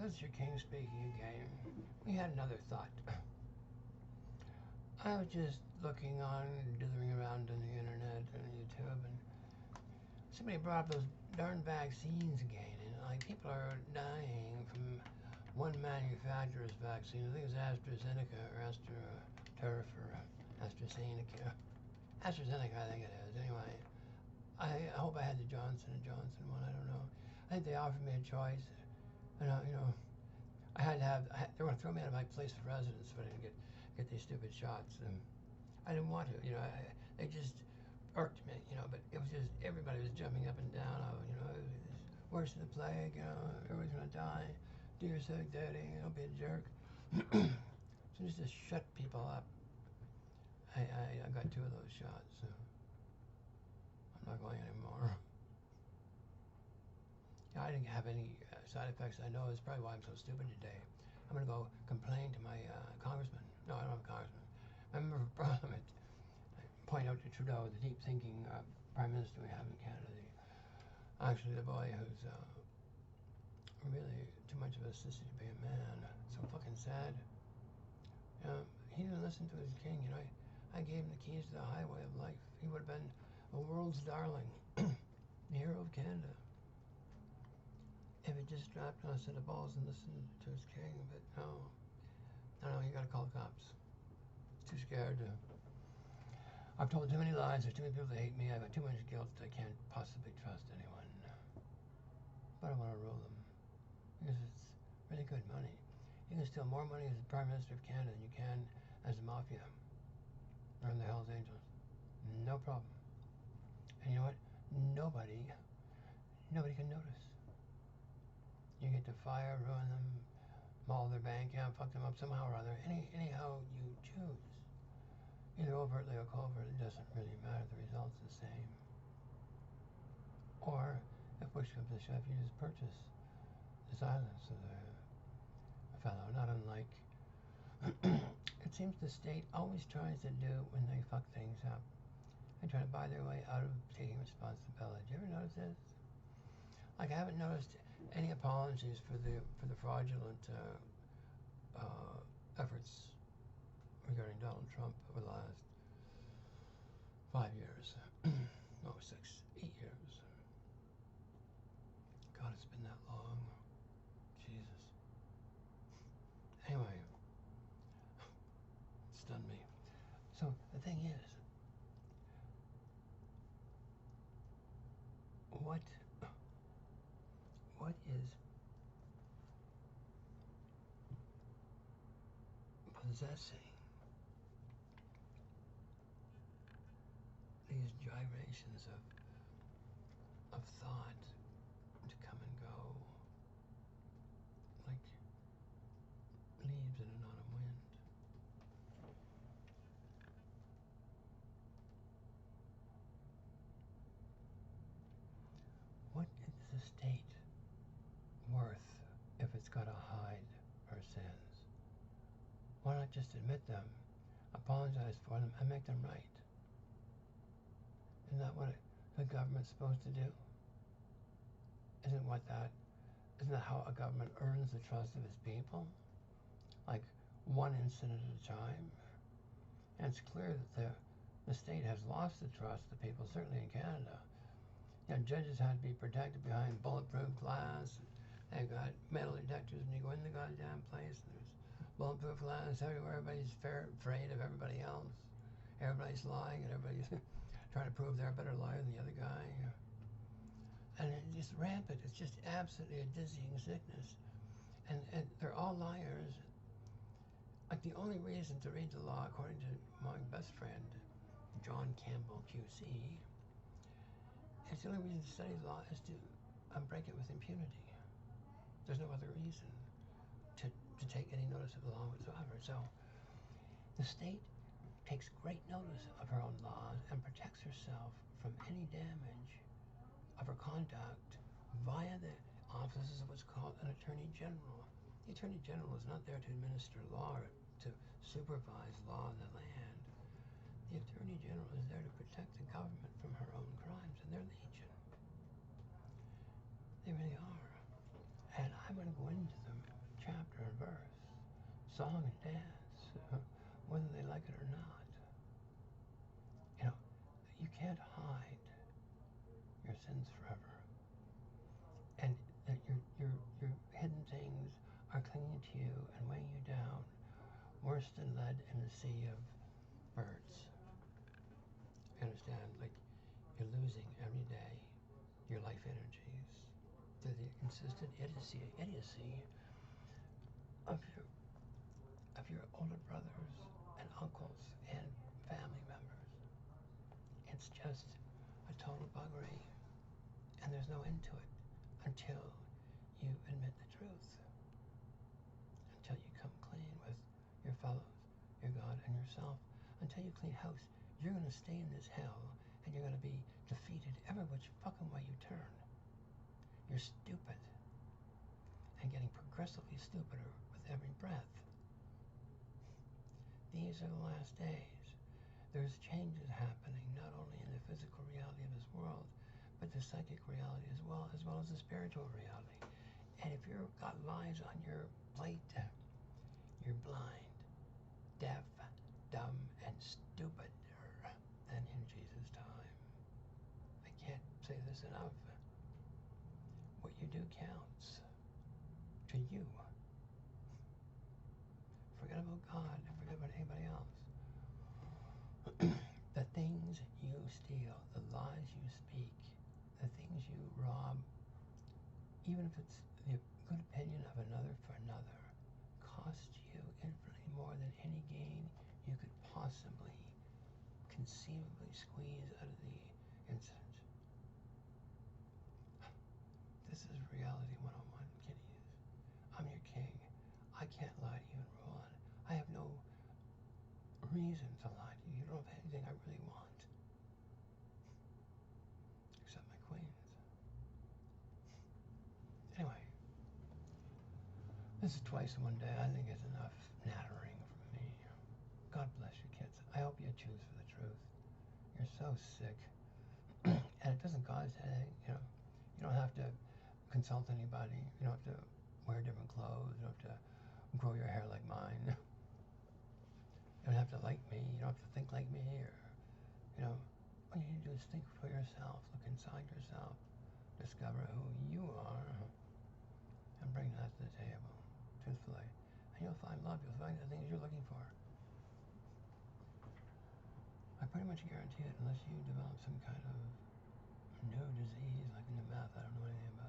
This is your king speaking again. We had another thought. I was just looking on, dithering around on the internet and YouTube, and somebody brought up those darn vaccines again, and like people are dying from one manufacturer's vaccine. I think it's AstraZeneca or AstraTurf or AstraZeneca. AstraZeneca, I think it is. Anyway, I hope I had the Johnson & Johnson one. I don't know. I think they offered me a choice, and I had to have. They were going to throw me out of my place of residence if I didn't get these stupid shots. And I didn't want to. They just irked me. But it was just everybody was jumping up and down. It's worse than the plague. Everybody's going to die. Do your civic duty. Don't be a jerk. So just to shut people up. I got 2 of those shots. So I'm not going anymore. I didn't have any side effects. I know it's probably why I'm so stupid today. I'm going to go complain to my congressman. No, I don't have a congressman. My member of parliament. Point out to Trudeau, the deep-thinking prime minister we have in Canada. Actually, the boy who's really too much of a sissy to be a man. So fucking sad. He didn't listen to his king. I gave him the keys to the highway of life. He would have been a world's darling, the hero of Canada, if he just strapped on a set of balls and listened to his king. But no, you gotta call the cops. Too scared to. I've told too many lies. There's too many people that hate me. I've got too much guilt. I can't possibly trust anyone. But I want to rule them because it's really good money. You can steal more money as the Prime Minister of Canada than you can as the Mafia or in the Hells Angels. No problem. And you know what? Nobody can notice. You get to fire, ruin them, maul their bank account, fuck them up somehow or other. Anyhow you choose. Either overtly or covertly, it doesn't really matter. The result's the same. Or, if push comes to shove, you just purchase the silence of the fellow. Not unlike it seems the state always tries to do when they fuck things up. They try to buy their way out of taking responsibility. Do you ever notice this? Like, I haven't noticed any apologies for the fraudulent efforts regarding Donald Trump over the last 5 years. No, 6, 8 years. God, it's been that long. Jesus. Anyway, it stunned me. So the thing is, what is possessing these gyrations of thought to come and go like leaves in an autumn wind? What is the state worth if it's got to hide her sins? Why not just admit them, apologize for them, and make them right? Isn't that what the government's supposed to do? Isn't that how a government earns the trust of its people? Like, one incident at a time? And it's clear that the state has lost the trust of the people, certainly in Canada. Judges had to be protected behind bulletproof glass. They've got metal detectors when you go in the goddamn place. There's bulletproof glass everywhere. Everybody's afraid of everybody else. Everybody's lying and everybody's trying to prove they're a better liar than the other guy. And it's just rampant. It's just absolutely a dizzying sickness. And they're all liars. Like, the only reason to read the law, according to my best friend, John Campbell, QC, it's the only reason to study the law is to break it with impunity. There's no other reason to take any notice of the law whatsoever. So the state takes great notice of her own laws and protects herself from any damage of her conduct via the offices of what's called an Attorney General. The Attorney General is not there to administer law or to supervise law in the land. The Attorney General is there to protect the government from her own crimes, and they're legion. They really are. And I'm going to go into them song and dance, whether they like it or not. You know, you can't hide your sins forever. And that your hidden things are clinging to you and weighing you down, worse than lead in the sea of birds. You understand? Like, you're losing every day your life energies to the consistent idiocy of your older brothers and uncles and family members. It's just a total buggery, and there's no end to it until you admit the truth, until you come clean with your fellows, your God, and yourself. Until you clean house, you're going to stay in this hell, and you're going to be defeated every which fucking way you turn. You're stupid, and getting progressively stupider with every breath. These are the last days. There's changes happening, not only in the physical reality of this world, but the psychic reality as well as the spiritual reality. And if you've got lies on your plate, you're blind, deaf, dumb, and stupider than in Jesus' time. I can't say this enough. What you do counts. To you. Forget about God, forget about anybody else. The things you steal, the lies you speak, the things you rob, even if it's the good opinion of another for another, cost you infinitely more than any gain you could possibly, conceivably squeeze out of the incident. This is reality 101, kiddies. I'm your king. I can't lie to you and rule on. I have no reason to lie to you. You don't have anything I really want. Except my queens. Anyway. This is twice in one day. I think it's enough nattering from me. God bless you, kids. I hope you choose for the truth. You're so sick. And it doesn't cause anything, you know. You don't have to consult anybody. You don't have to wear different clothes. You don't have to grow your hair like mine. You don't have to like me. You don't have to think like me. Or, you know, all you need to do is think for yourself. Look inside yourself. Discover who you are. And bring that to the table, truthfully. And you'll find love. You'll find the things you're looking for. I pretty much guarantee it, unless you develop some kind of new disease like in the mouth I don't know anything about.